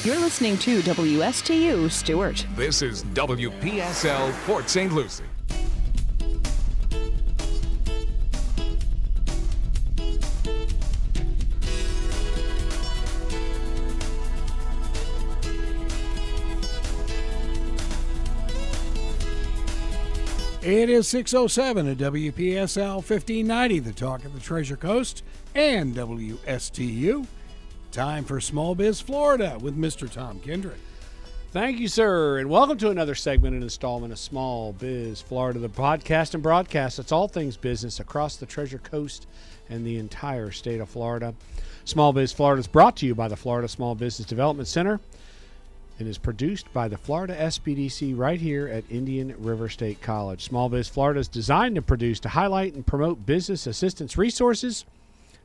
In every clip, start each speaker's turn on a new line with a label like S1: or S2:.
S1: You're listening to WSTU Stewart.
S2: This is WPSL Port St. Lucie.
S3: It is 6:07 at WPSL 1590, the talk of the Treasure Coast, and WSTU. Time for Small Biz Florida with Mr. Tom Kindred.
S4: Thank you, sir, and welcome to another segment and installment of Small Biz Florida, the podcast and broadcast. It's all things business across the Treasure Coast and the entire state of Florida. Small Biz Florida is brought to you by the Florida Small Business Development Center and is produced by the Florida SBDC right here at Indian River State College. Small Biz Florida is designed and produced to highlight and promote business assistance resources,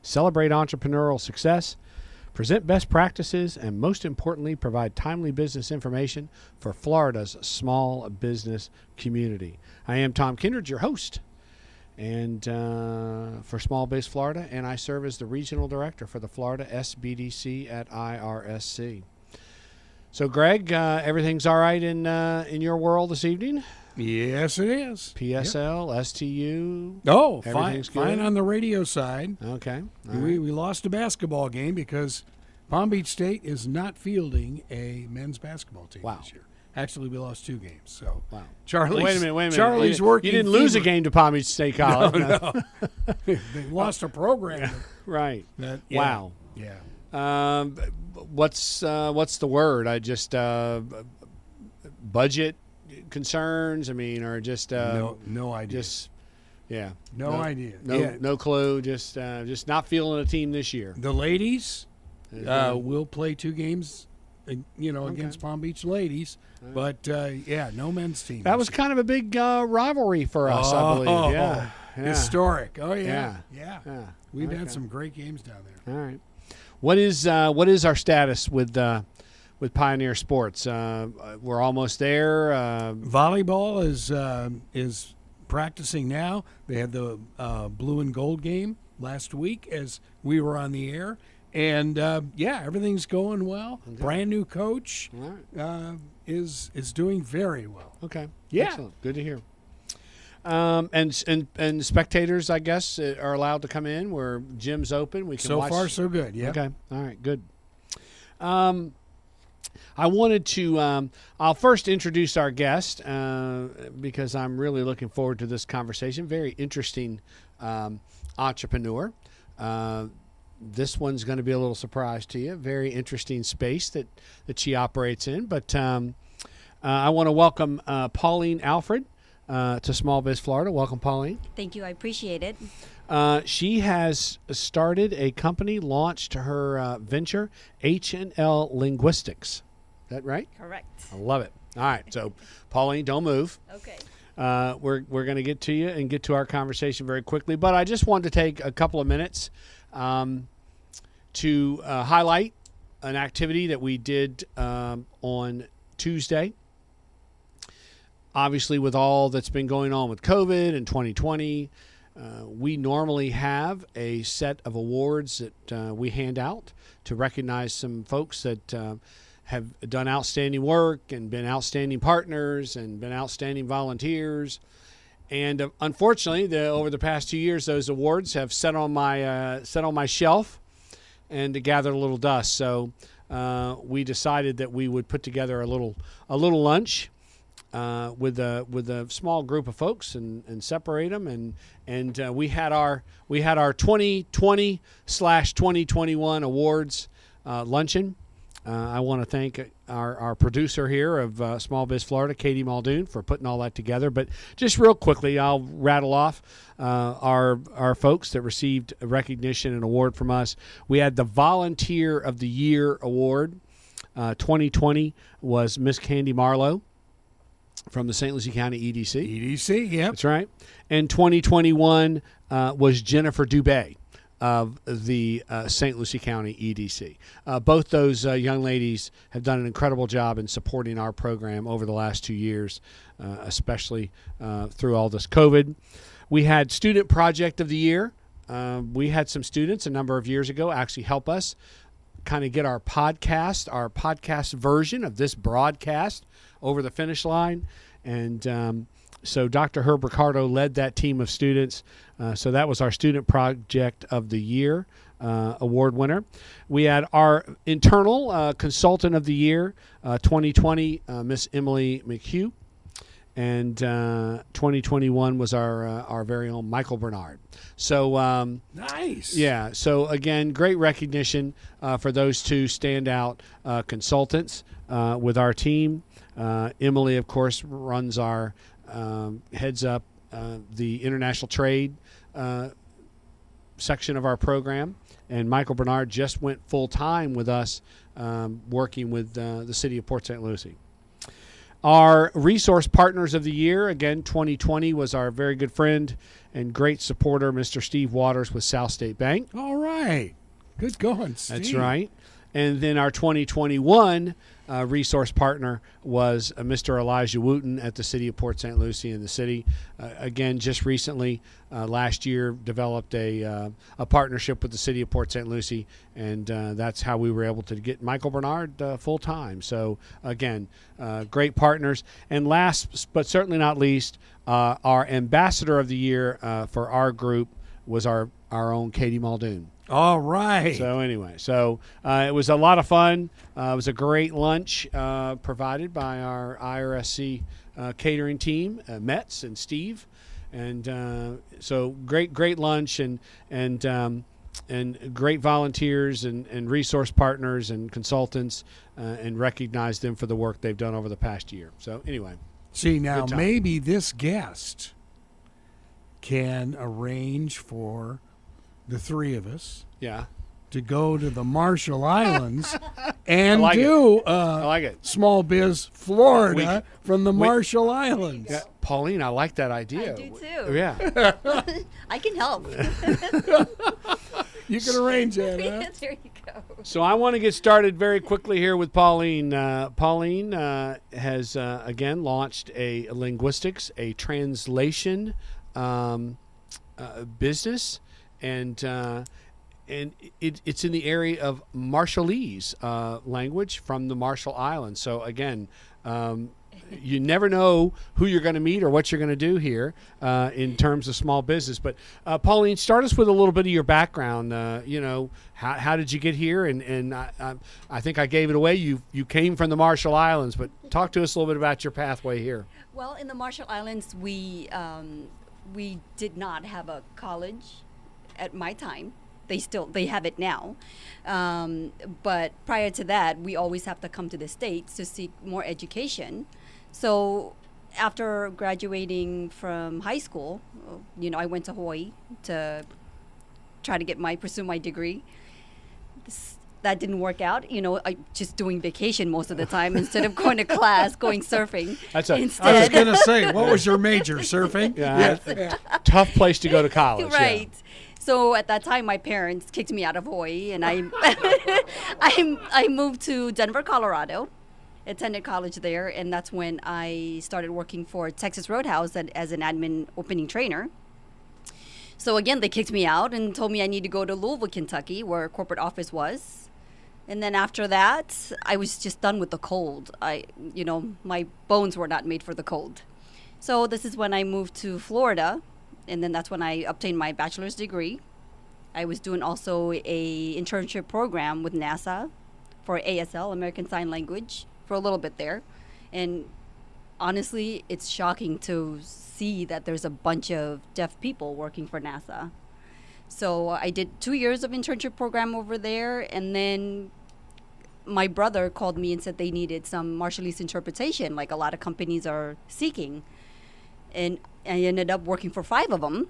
S4: celebrate entrepreneurial success, present best practices, and most importantly, provide timely business information for Florida's small business community. I am Tom Kindred, your host, and for Small Biz Florida, and I serve as the Regional Director for the Florida SBDC at IRSC. So, Greg, everything's all right in your world this evening?
S3: Yes, it is.
S4: PSL, yep. STU.
S3: Oh, fine on the radio side.
S4: Okay.
S3: We lost a basketball game because Palm Beach State is not fielding a men's basketball team this year. Actually, we lost 2 games. So,
S4: wow.
S3: Charlie's,
S4: wait a minute.
S3: Charlie's working.
S4: You didn't lose a game to Palm Beach State College.
S3: No. They lost a program.
S4: Right. Wow.
S3: Yeah.
S4: What's the word? Budget concerns. I mean, or just
S3: no idea.
S4: Idea. No clue. Just not feeling a team this year.
S3: The ladies will play 2 games, against Palm Beach ladies. But no men's team.
S4: That was kind of a big rivalry for us, I believe. Yeah.
S3: Historic. Oh yeah. We've had some great games down there.
S4: All right. What is our status with Pioneer Sports? We're almost there.
S3: Volleyball is practicing now. They had the blue and gold game last week as we were on the air, and everything's going well. Okay. Brand new coach is doing very well.
S4: Okay. Yeah. Excellent. Good to hear. And spectators, I guess, are allowed to come in where gym's open. We can watch.
S3: So far, so good. Yeah.
S4: Okay. All right. Good. I wanted to. I'll first introduce our guest because I'm really looking forward to this conversation. Very interesting entrepreneur. This one's going to be a little surprise to you. Very interesting space that she operates in. But I want to welcome Pauline Alfred. To Small Biz Florida. Welcome, Pauline.
S5: Thank you. I appreciate it.
S4: She has started a company, launched her venture, H&L Linguistics. Is that right?
S5: Correct.
S4: I love it. All right. So, Pauline, don't move.
S5: Okay.
S4: We're going to get to you and get to our conversation very quickly. But I just wanted to take a couple of minutes to highlight an activity that we did on Tuesday. Obviously, with all that's been going on with COVID and 2020, we normally have a set of awards that we hand out to recognize some folks that have done outstanding work and been outstanding partners and been outstanding volunteers. And unfortunately, over the past 2 years, those awards have set on my shelf and gathered a little dust. So we decided that we would put together a little lunch. With a small group of folks and separate them and we had our 2020/2021 awards luncheon. I want to thank our producer here of Small Biz Florida, Katie Muldoon, for putting all that together. But just real quickly, I'll rattle off our folks that received a recognition and award from us. We had the Volunteer of the Year award. 2020 was Miss Candy Marlowe from the St. Lucie County EDC.
S3: EDC, yep.
S4: That's right. And 2021 was Jennifer Dubé of the St. Lucie County EDC. Both those young ladies have done an incredible job in supporting our program over the last 2 years, especially through all this COVID. We had Student Project of the Year. We had some students a number of years ago actually help us kind of get our podcast version of this broadcast over the finish line. And so Dr. Herb Ricardo led that team of students. So that was our Student Project of the Year award winner. We had our internal consultant of the year, 2020, Miss Emily McHugh. And 2021 was our very own Michael Bernard. So
S3: Nice.
S4: yeah. So again, great recognition for those two standout consultants with our team. Emily, of course, runs our heads up the international trade section of our program, and Michael Bernard just went full time with us, working with the city of Port St. Lucie. Our resource partners of the year, again, 2020 was our very good friend and great supporter, Mr. Steve Waters with South State Bank.
S3: All right. Good going, Steve.
S4: That's right. And then our 2021 resource partner was Mr. Elijah Wooten at the City of Port St. Lucie. And the city, again, just recently, last year, developed a partnership with the City of Port St. Lucie, and that's how we were able to get Michael Bernard full-time. So, again, great partners. And last but certainly not least, our ambassador of the year for our group was our own Katie Muldoon.
S3: All right.
S4: So anyway, it was a lot of fun. It was a great lunch provided by our IRSC catering team, Metz and Steve, and so great lunch and great volunteers and resource partners and consultants, and recognize them for the work they've done over the past year. So anyway,
S3: See, now
S4: Good time.
S3: maybe this guest can arrange for the three of us
S4: yeah,
S3: to go to the Marshall Islands and
S4: like
S3: do
S4: I like it.
S3: Small Biz Florida from the Marshall Islands.
S4: Yeah, Pauline, I like that idea.
S5: I do too.
S4: Yeah.
S5: I can help.
S3: You can arrange that, huh?
S5: There you go.
S4: So I want to get started very quickly here with Pauline. Pauline has, again, launched a linguistics, a translation business, and it's in the area of Marshallese language from the Marshall Islands. So, again, you never know who you're going to meet or what you're going to do here in terms of small business. But Pauline, start us with a little bit of your background. How did you get here? And I think I gave it away. You came from the Marshall Islands, but talk to us a little bit about your pathway here.
S5: Well, in the Marshall Islands, we did not have a college at my time. They have it now. But prior to that, we always have to come to the States to seek more education. So after graduating from high school, I went to Hawaii to try to pursue my degree. That didn't work out. I just doing vacation most of the time instead of going to class, going surfing.
S3: I was going to say, what was your major, surfing?
S4: Yeah. Tough place to go to college.
S5: Right.
S4: Yeah.
S5: So at that time, my parents kicked me out of Hawaii, and I moved to Denver, Colorado, attended college there, and that's when I started working for Texas Roadhouse as an admin opening trainer. So again, they kicked me out and told me I need to go to Louisville, Kentucky, where corporate office was. And then after that, I was just done with the cold. My bones were not made for the cold. So this is when I moved to Florida. And then that's when I obtained my bachelor's degree. I was doing also a internship program with NASA for ASL, American Sign Language, for a little bit there. And honestly, it's shocking to see that there's a bunch of deaf people working for NASA. So I did 2 years of internship program over there, and then my brother called me and said they needed some Marshallese interpretation, like a lot of companies are seeking. And I ended up working for 5 of them.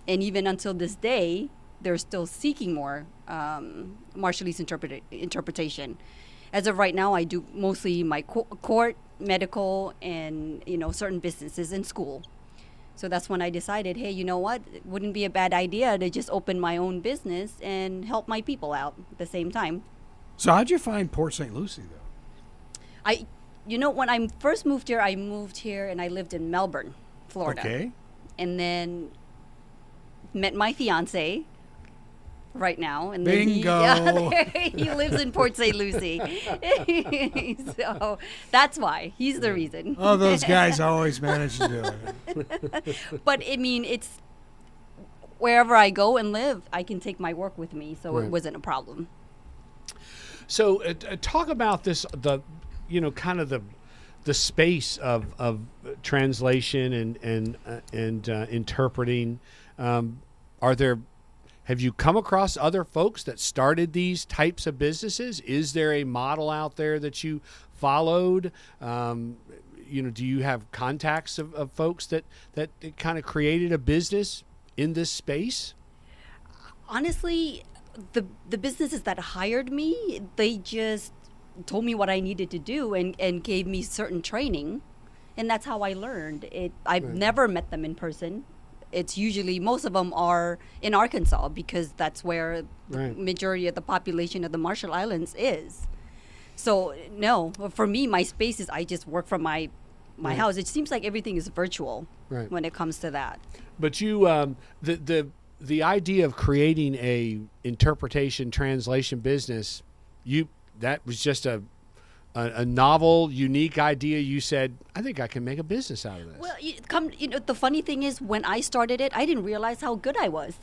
S5: And even until this day, they're still seeking more Marshallese interpretation. As of right now, I do mostly my court, medical, and, certain businesses in school. So that's when I decided, hey, you know what? It wouldn't be a bad idea to just open my own business and help my people out at the same time.
S3: So how'd you find Port St. Lucie, though?
S5: When I first moved here, and I lived in Melbourne, Florida.
S3: Okay.
S5: And then met my fiance, right now, and
S3: Bingo.
S5: then he lives in Port St. Lucie. So that's why he's the reason.
S3: Oh, those guys always manage to do it.
S5: But I mean, it's wherever I go and live, I can take my work with me, so
S4: Right.
S5: it wasn't a problem.
S4: So talk about this, kind of the space of translation and interpreting. Have you come across other folks that started these types of businesses? Is there a model out there that you followed? Do you have contacts of folks that kind of created a business in this space?
S5: Honestly, the businesses that hired me, they just told me what I needed to do and gave me certain training, and that's how I learned it. I've
S4: Right.
S5: never met them in person. It's usually, most of them are in Arkansas because that's where the
S4: Right.
S5: majority of the population of the Marshall Islands is. So no, for me, my space is, I just work from my
S4: Right.
S5: house. It seems like everything is virtual
S4: Right.
S5: when it comes to that.
S4: But you, the idea of creating a interpretation translation business, that was just a novel, unique idea. You said, I think I can make a business out of this.
S5: Well, the funny thing is, when I started it, I didn't realize how good I was.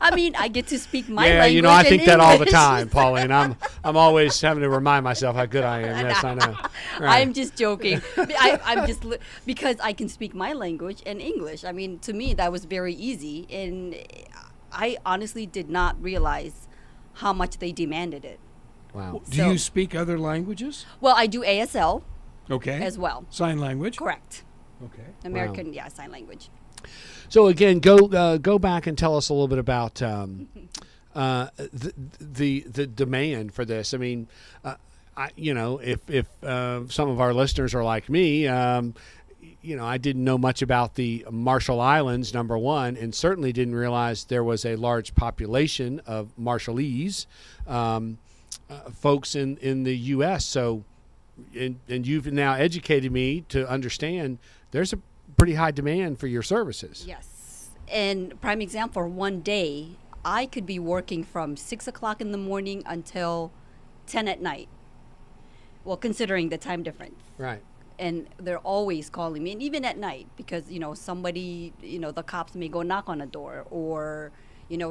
S5: I mean, I get to speak my language.
S4: I
S5: in
S4: think that all the
S5: English.
S4: time, Pauline. I'm always having to remind myself how good I am. Yes, I know. Right.
S5: I'm just joking. I'm just because I can speak my language and English. I mean, to me, that was very easy, and I honestly did not realize how much they demanded it.
S4: Wow.
S3: Do
S5: So-
S3: you speak other languages?
S5: Well, I do ASL
S3: Okay.
S5: as well.
S3: Sign language?
S5: Correct.
S3: Okay.
S5: American, Sign Language.
S4: So again, go back and tell us a little bit about the demand for this. I mean, if some of our listeners are like me, I didn't know much about the Marshall Islands, number one, and certainly didn't realize there was a large population of Marshallese folks in the U.S. So, and you've now educated me to understand there's a pretty high demand for your services.
S5: Yes. And prime example, one day I could be working from 6 o'clock in the morning until 10 at night. Well, considering the time difference.
S4: Right.
S5: And they're always calling me, and even at night, because, somebody, the cops may go knock on a door, or,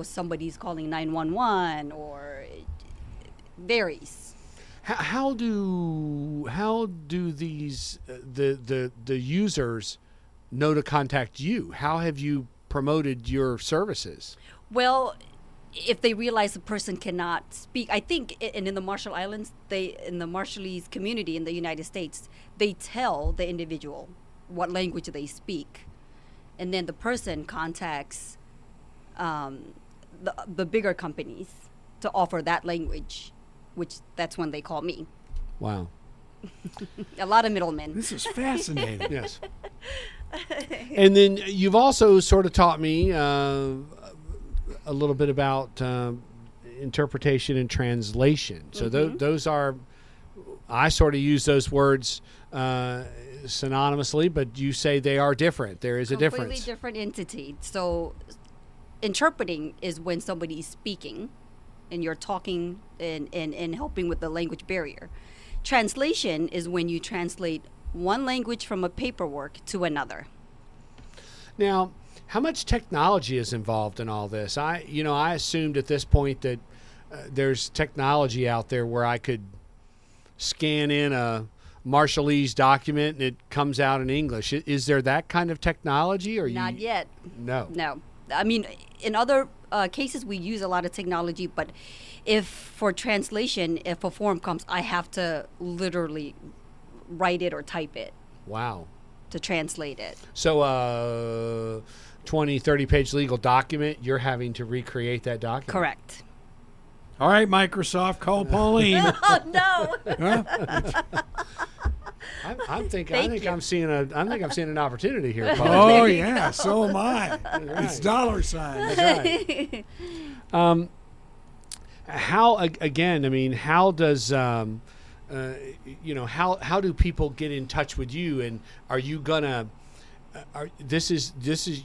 S5: somebody's calling 911, or it varies.
S4: How do these the users know to contact you? How have you promoted your services?
S5: Well, if they realize a person cannot speak, I think, and in the Marshall Islands, in the Marshallese community in the United States, they tell the individual what language they speak, and then the person contacts the bigger companies to offer that language, which that's when they call me.
S4: Wow.
S5: A lot of middlemen.
S3: This is fascinating.
S4: Yes. And then you've also sort of taught me a little bit about interpretation and translation. So those are, I sort of use those words synonymously, but you say they are different. There is a difference.
S5: Completely different entity. So interpreting is when somebody's speaking and you're talking and helping with the language barrier. Translation is when you translate one language from a paperwork to another.
S4: Now, how much technology is involved in all this? I assumed at this point that there's technology out there where I could scan in a Marshallese document and it comes out in English. Is there that kind of technology? Or
S5: Not yet.
S4: No.
S5: No. I mean, in other cases, we use a lot of technology, but if for translation, if a form comes, I have to literally write it or type it
S4: Wow.
S5: to translate it.
S4: So 20, 30-page legal document, you're having to recreate that document.
S5: Correct.
S3: All right, Microsoft, call Pauline.
S5: Oh, no.
S3: Huh?
S4: I think
S5: you.
S4: I'm seeing an opportunity here, Paul.
S3: Oh, yeah, so am I. It's dollar signs.
S4: That's right. How again? I mean, how does how do people get in touch with you? And are you gonna this is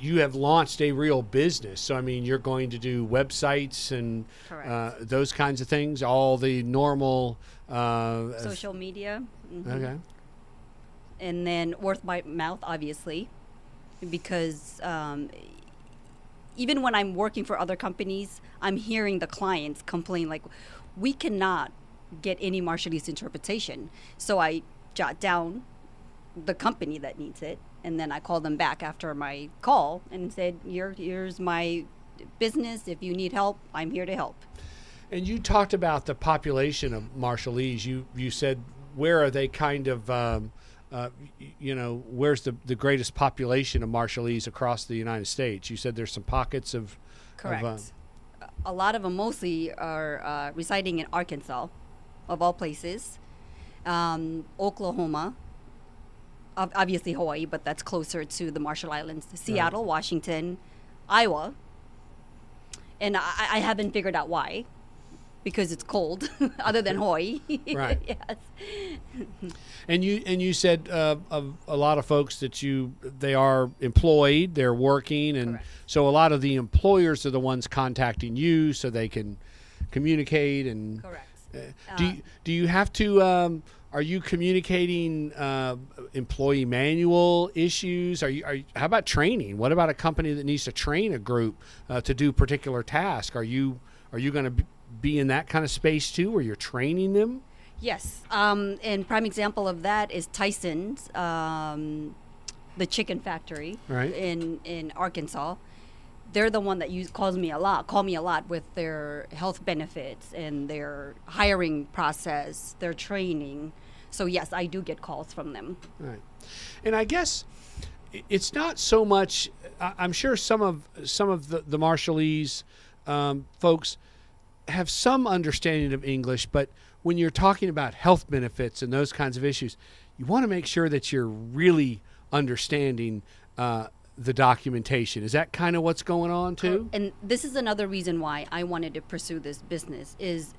S4: you have launched a real business. So I mean, you're going to do websites and those kinds of things, all the normal
S5: social media.
S4: Okay.
S5: And then word by mouth, obviously, because even when I'm working for other companies, I'm hearing the clients complain like, we cannot get any Marshallese interpretation. So I jot down the company that needs it, and then I call them back after my call and said, here's my business. If you need help, I'm here to help.
S4: And you talked about the population of Marshallese. You said, where are they kind of, where's the greatest population of Marshallese across the United States? You said there's some pockets of...
S5: Correct. A lot of them mostly are residing in Arkansas, of all places, Oklahoma, obviously Hawaii, but that's closer to the Marshall Islands, Seattle, Washington, Iowa. And I haven't figured out why, because it's cold, other than Hawaii.
S4: Right.
S5: Yes.
S4: And you said of a lot of folks that they are employed, they're working, and
S5: Correct.
S4: So a lot of the employers are the ones contacting you so they can communicate. And
S5: Correct.
S4: Do you have to? Are you communicating employee manual issues? How about training? What about a company that needs to train a group to do particular tasks? Are you going to be in that kind of space too, where you're training them?
S5: Yes. And prime example of that is Tyson's, the chicken factory in Arkansas. They're the one that call me a lot with their health benefits and their hiring process, their training. So yes, I do get calls from them.
S4: Right. And I guess it's not so much, I'm sure some of the Marshallese folks have some understanding of English, but when you're talking about health benefits and those kinds of issues, you want to make sure that you're really understanding the documentation. Is that kind of what's going on too?
S5: And this is another reason why I wanted to pursue this business is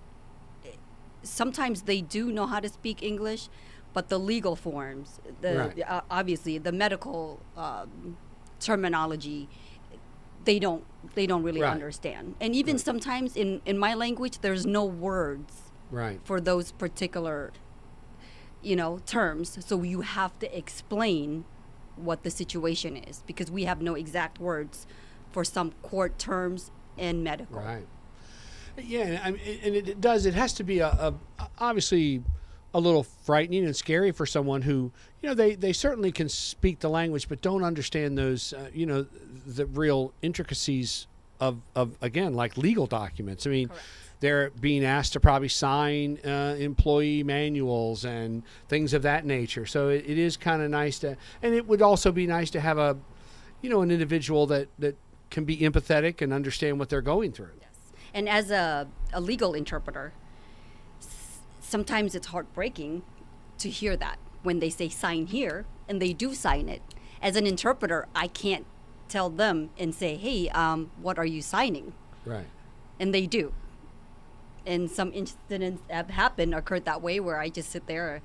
S5: sometimes they do know how to speak English, but the legal forms, obviously the medical terminology, they don't really understand. And even sometimes in my language, there's no words for those particular, terms. So you have to explain what the situation is, because we have no exact words for some court terms and medical.
S4: Right. Yeah, and it does. It has to be obviously a little frightening and scary for someone who, they certainly can speak the language, but don't understand those, the real intricacies of again, like legal documents. I mean,
S5: Correct.
S4: They're being asked to probably sign employee manuals and things of that nature. So it is kind of nice to, and it would also be nice to have an individual that can be empathetic and understand what they're going through.
S5: Yes. And as a legal interpreter, sometimes it's heartbreaking to hear that when they say sign here and they do sign it. As an interpreter, I can't tell them and say, hey, what are you signing?
S4: Right.
S5: And they do. And some incidents have occurred that way, where I just sit there.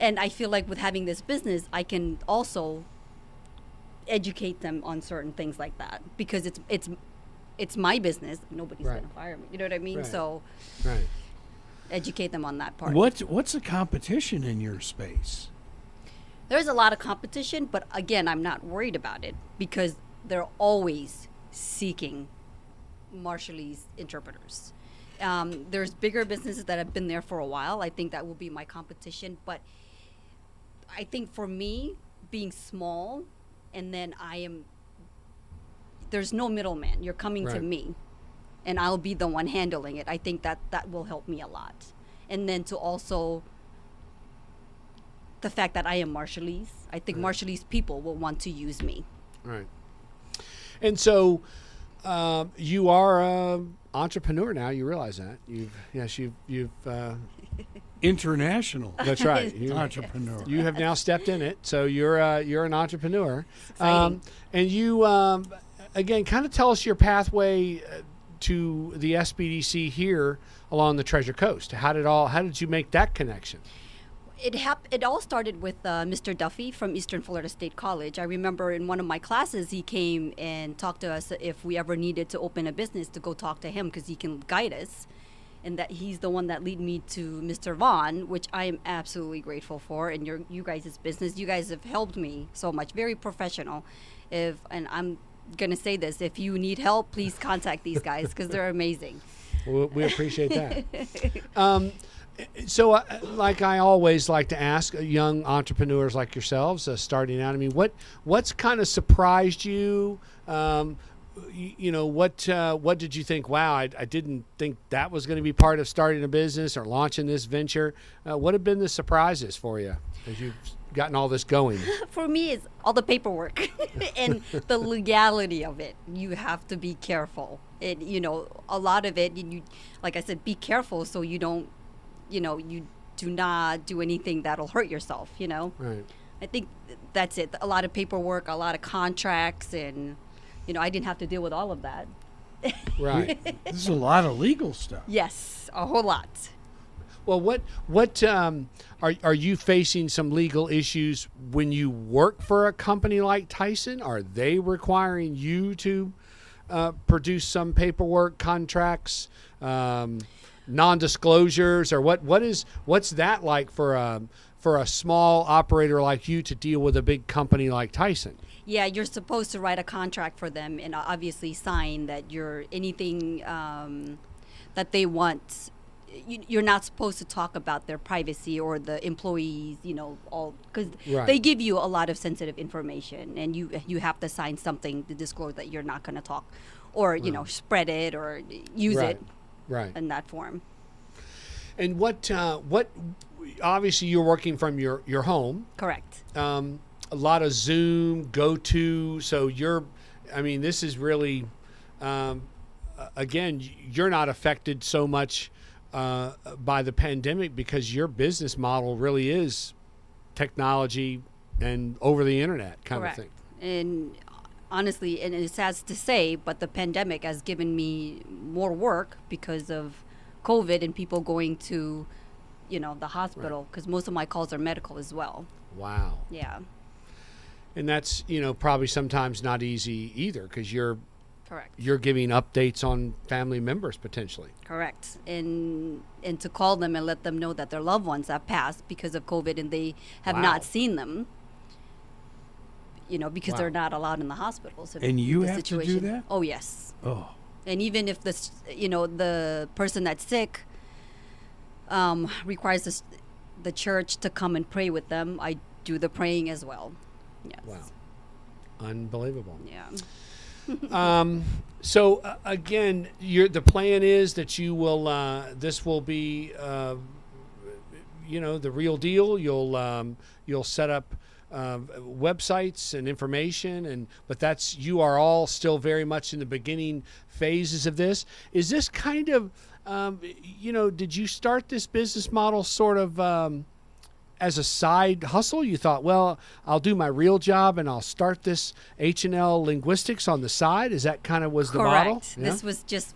S5: And I feel like with having this business, I can also educate them on certain things like that, because it's my business. Nobody's going to fire me. You know what I mean?
S4: Right.
S5: So educate them on that part.
S3: What's the competition in your space?
S5: There's a lot of competition, but again, I'm not worried about it, because they're always seeking Marshallese interpreters. There's bigger businesses that have been there for a while. I think that will be my competition. But I think for me, being small, and then there's no middleman. You're coming to me, and I'll be the one handling it. I think that will help me a lot. And then to also, the fact that I am Marshallese, I think Marshallese people will want to use me.
S4: Right. And so you are an entrepreneur now. You realize that. You've
S3: International.
S4: That's right.
S3: Entrepreneur.
S4: You have now stepped in it, so you're an entrepreneur.
S5: Exciting.
S4: And you again, kind of tell us your pathway to the SBDC here along the Treasure Coast. How did you make that connection?
S5: It all started with Mr. Duffy from Eastern Florida State College. I remember in one of my classes, he came and talked to us if we ever needed to open a business to go talk to him because he can guide us. And that he's the one that lead me to Mr. Vaughn, which I am absolutely grateful for. And you guys' business, you guys have helped me so much. Very professional. And I'm gonna say this: if you need help, please contact these guys because they're amazing.
S4: We appreciate that. So, like I always like to ask young entrepreneurs like yourselves starting out, I mean, what's kind of surprised you? What did you think? Wow, I didn't think that was going to be part of starting a business or launching this venture. What have been the surprises for you as you've gotten all this going?
S5: For me, it's all the paperwork and the legality of it. You have to be careful. A lot of it, like I said, be careful so you don't, you do not do anything that'll hurt yourself,
S4: Right.
S5: I think that's it. A lot of paperwork, a lot of contracts, and, I didn't have to deal with all of that.
S4: Right.
S3: This is a lot of legal stuff.
S5: Yes, a whole lot.
S4: Well, what are you facing some legal issues when you work for a company like Tyson? Are they requiring you to produce some paperwork, contracts, non-disclosures, or what's that like for a small operator like you to deal with a big company like Tyson?
S5: Yeah, you're supposed to write a contract for them and obviously sign that anything that they want. You're not supposed to talk about their privacy or the employees, all because
S4: Right.
S5: they give you a lot of sensitive information, and you have to sign something to disclose that you're not going to talk, or spread it or use
S4: Right.
S5: it
S4: Right.
S5: in that form.
S4: And what obviously you're working from your home.
S5: Correct.
S4: A lot of Zoom, GoTo. So this is really, again, you're not affected so much by the pandemic because your business model really is technology and over the internet kind
S5: Correct.
S4: of thing.
S5: And honestly, and it's sad to say, but the pandemic has given me more work because of COVID and people going to, the hospital, because most of my calls are medical as well.
S4: Wow.
S5: Yeah.
S4: And that's, probably sometimes not easy either because you're
S5: Correct.
S4: giving updates on family members potentially.
S5: Correct. And to call them and let them know that their loved ones have passed because of COVID and they have
S4: Wow.
S5: not seen them, because
S4: Wow.
S5: they're not allowed in the hospitals.
S3: And you
S5: the
S3: have to do
S5: situation.
S3: that?
S5: Oh, yes.
S3: Oh,
S5: And even if the person that's sick requires the church to come and pray with them, I do the praying as well. Yes.
S4: Wow. Unbelievable.
S5: Yeah.
S4: So again, the plan is that you will. This will be, the real deal. You'll set up websites and information, but you are all still very much in the beginning phases of this. Is this kind of, did you start this business model sort of as a side hustle? You thought, well, I'll do my real job and I'll start this H&L Linguistics on the side. Is that kind of was the model?
S5: Correct. This was just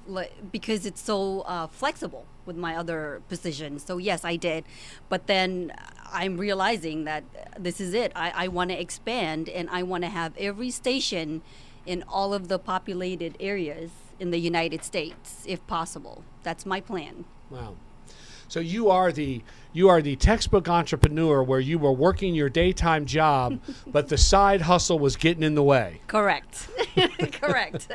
S5: because it's so flexible with my other positions. So yes, I did. But then I'm realizing that this is it. I want to expand and I want to have every station in all of the populated areas in the United States, if possible. That's my plan.
S4: Wow. So you are the textbook entrepreneur where you were working your daytime job, but the side hustle was getting in the way.
S5: Correct. Correct.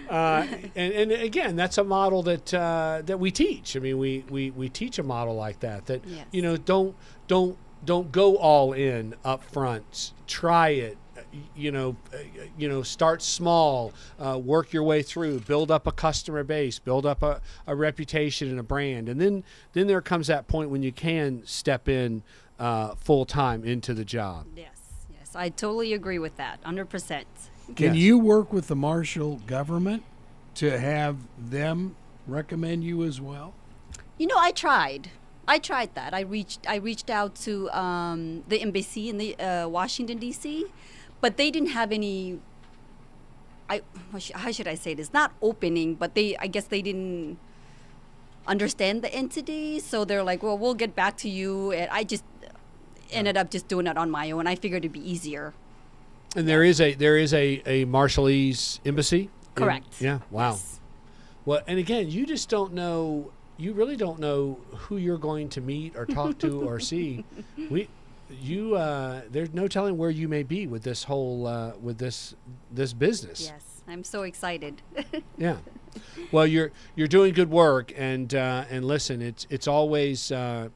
S4: And again, that's a model that we teach. I mean, we teach a model like that. That
S5: Yes.
S4: don't go all in up front. Try it. Start small, work your way through, build up a customer base, build up a reputation and a brand. And then there comes that point when you can step in full time into the job.
S5: Yes. I totally agree with that. 100%.
S3: can
S4: Yes.
S3: you work with the Marshall government to have them recommend you as well?
S5: I tried that. I reached out to the embassy in the Washington D.C., but they didn't have any. How should I say this? Not opening, but I guess they didn't understand the entity. So they're like, well, we'll get back to you. And I just ended up just doing it on my own. I figured it'd be easier.
S4: And there is a Marshallese embassy?
S5: Correct.
S4: Yeah. Wow.
S5: Yes.
S4: Well, and again, you just don't know. You really don't know who you're going to meet or talk to or see. There's no telling where you may be with this whole with this business.
S5: Yes, I'm so excited.
S4: Yeah. Well, you're doing good work, and listen, it's always a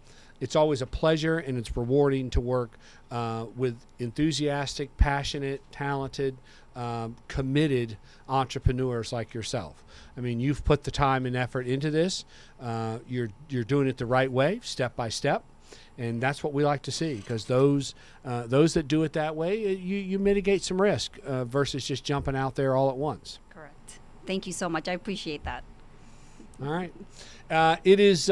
S4: pleasure, and it's rewarding to work with enthusiastic, passionate, talented, committed entrepreneurs like yourself. I mean, you've put the time and effort into this. You're doing it the right way, step by step, and that's what we like to see. Because those that do it that way, you mitigate some risk versus just jumping out there all at once.
S5: Correct. Thank you so much. I appreciate that.
S4: All right. It is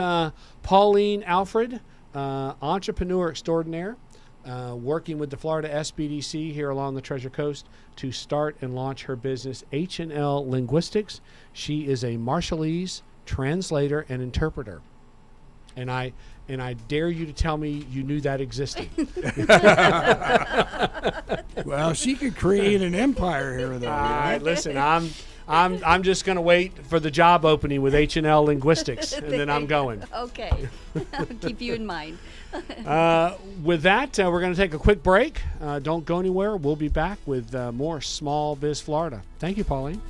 S4: Pauline Alfred, entrepreneur extraordinaire, working with the Florida SBDC here along the Treasure Coast to start and launch her business, H&L Linguistics. She is a Marshallese translator and interpreter. And I dare you to tell me you knew that existed.
S3: Well, she could create an empire here, though.
S4: All right, listen, I'm just going to wait for the job opening with H&L Linguistics, and then I'm going.
S5: Okay. I'll keep you in mind.
S4: With that, we're going to take a quick break. Don't go anywhere. We'll be back with more Small Biz Florida. Thank you, Pauline.